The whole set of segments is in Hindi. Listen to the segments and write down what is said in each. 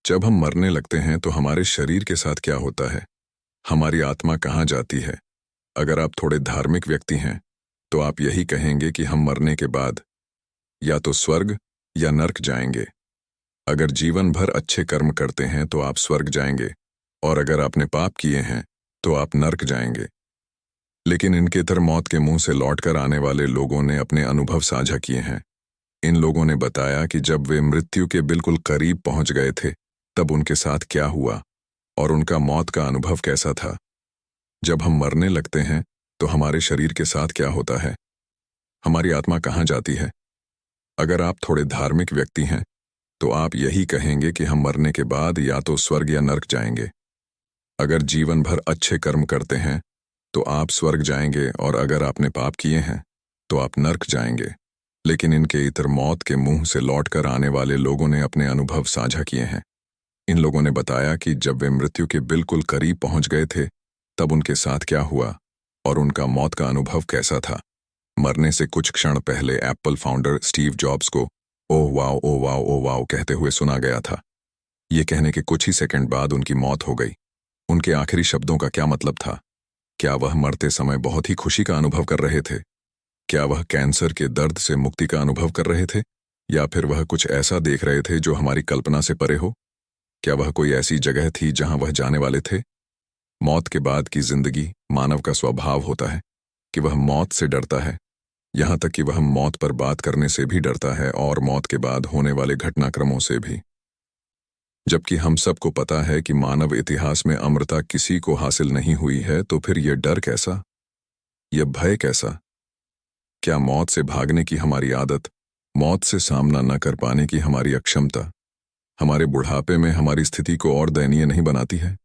जब हम मरने लगते हैं तो हमारे शरीर के साथ क्या होता है? हमारी आत्मा कहाँ जाती है? अगर आप थोड़े धार्मिक व्यक्ति हैं, तो आप यही कहेंगे कि हम मरने के बाद या तो स्वर्ग या नर्क जाएंगे। अगर जीवन भर अच्छे कर्म करते हैं तो आप स्वर्ग जाएंगे, और अगर आपने पाप किए हैं तो आप नर्क जाएंगे। लेकिन इनके इतर मौत के मुंह से लौटकर आने वाले लोगों ने अपने अनुभव साझा किए हैं। इन लोगों ने बताया कि जब वे मृत्यु के बिल्कुल करीब पहुंच गए थे, तब उनके साथ क्या हुआ और उनका मौत का अनुभव कैसा था। जब हम मरने लगते हैं तो हमारे शरीर के साथ क्या होता है? हमारी आत्मा कहाँ जाती है? अगर आप थोड़े धार्मिक व्यक्ति हैं, तो आप यही कहेंगे कि हम मरने के बाद या तो स्वर्ग या नर्क जाएंगे। अगर जीवन भर अच्छे कर्म करते हैं तो आप स्वर्ग जाएंगे, और अगर आपने पाप किए हैं तो आप नर्क जाएंगे। लेकिन इनके इतर मौत के मुंह से लौटकर आने वाले लोगों ने अपने अनुभव साझा किए हैं। इन लोगों ने बताया कि जब वे मृत्यु के बिल्कुल करीब पहुंच गए थे, तब उनके साथ क्या हुआ और उनका मौत का अनुभव कैसा था। मरने से कुछ क्षण पहले एप्पल फाउंडर स्टीव जॉब्स को oh wow oh wow oh wow कहते हुए सुना गया था। ये कहने के कुछ ही सेकंड बाद उनकी मौत हो गई। उनके आखिरी शब्दों का क्या मतलब था? क्या वह मरते समय बहुत ही खुशी का अनुभव कर रहे थे? क्या वह कैंसर के दर्द से मुक्ति का अनुभव कर रहे थे, या फिर वह कुछ ऐसा देख रहे थे जो हमारी कल्पना से परे हो? क्या वह कोई ऐसी जगह थी जहां वह जाने वाले थे? मौत के बाद की जिंदगी, मानव का स्वभाव होता है कि वह मौत से डरता है, यहां तक कि वह मौत पर बात करने से भी डरता है और मौत के बाद होने वाले घटनाक्रमों से भी। जबकि हम सबको पता है कि मानव इतिहास में अमरता किसी को हासिल नहीं हुई है, तो फिर यह डर कैसा, यह भय कैसा? क्या मौत से भागने की हमारी आदत, मौत से सामना न कर पाने की हमारी अक्षमता, हमारे बुढ़ापे में हमारी स्थिति को और दयनीय नहीं बनाती है?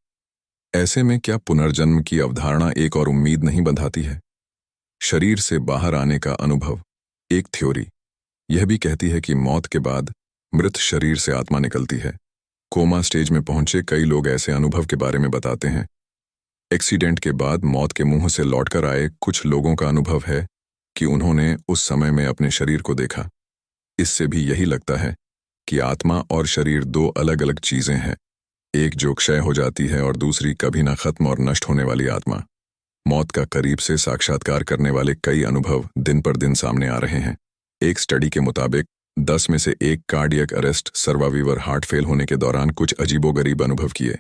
ऐसे में क्या पुनर्जन्म की अवधारणा एक और उम्मीद नहीं बंधाती है? शरीर से बाहर आने का अनुभव। एक थ्योरी यह भी कहती है कि मौत के बाद मृत शरीर से आत्मा निकलती है। कोमा स्टेज में पहुंचे कई लोग ऐसे अनुभव के बारे में बताते हैं। एक्सीडेंट के बाद मौत के मुंह से लौटकर आए कुछ लोगों का अनुभव है कि उन्होंने उस समय में अपने शरीर को देखा। इससे भी यही लगता है कि आत्मा और शरीर दो अलग अलग चीजें हैं, एक जो क्षय हो जाती है और दूसरी कभी ना खत्म और नष्ट होने वाली आत्मा। मौत का करीब से साक्षात्कार करने वाले कई अनुभव दिन पर दिन सामने आ रहे हैं। एक स्टडी के मुताबिक 10 में से 1 cardiac arrest survivor heart fail होने के दौरान कुछ अजीबोगरीब अनुभव किए।